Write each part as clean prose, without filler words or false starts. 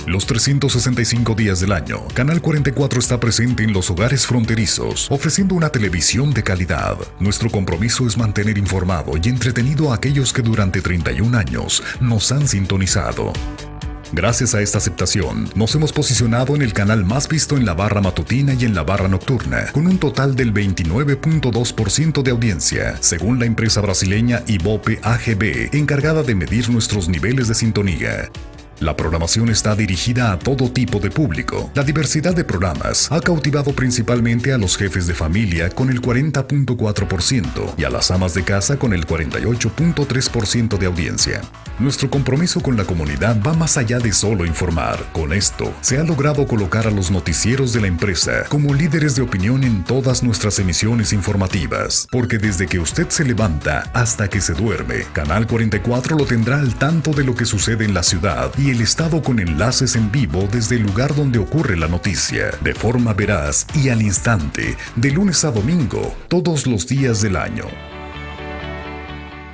Los 365 días del año, Canal 44 está presente en los hogares fronterizos, ofreciendo una televisión de calidad. Nuestro compromiso es mantener informado y entretenido a aquellos que durante 31 años nos han sintonizado. Gracias a esta aceptación, nos hemos posicionado en el canal más visto en la barra matutina y en la barra nocturna, con un total del 29.2% de audiencia, según la empresa brasileña Ibope AGB, encargada de medir nuestros niveles de sintonía. La programación está dirigida a todo tipo de público. La diversidad de programas ha cautivado principalmente a los jefes de familia con el 40.4% y a las amas de casa con el 48.3% de audiencia. Nuestro compromiso con la comunidad va más allá de solo informar. Con esto, se ha logrado colocar a los noticieros de la empresa como líderes de opinión en todas nuestras emisiones informativas. Porque desde que usted se levanta hasta que se duerme, Canal 44 lo tendrá al tanto de lo que sucede en la ciudad y el estado con enlaces en vivo desde el lugar donde ocurre la noticia, de forma veraz y al instante, de lunes a domingo, todos los días del año.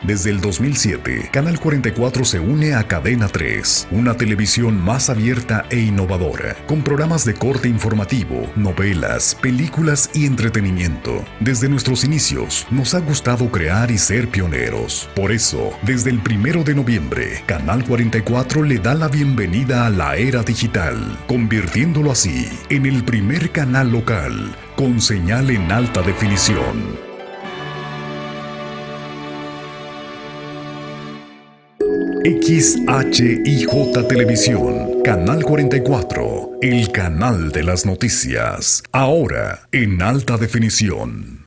Desde el 2007, Canal 44 se une a Cadena 3, una televisión más abierta e innovadora, con programas de corte informativo, novelas, películas y entretenimiento. Desde nuestros inicios, nos ha gustado crear y ser pioneros. Por eso, desde el 1 de noviembre, Canal 44 le da la bienvenida a la era digital, convirtiéndolo así en el primer canal local con señal en alta definición. XHIJ Televisión, Canal 44, el canal de las noticias, ahora en alta definición.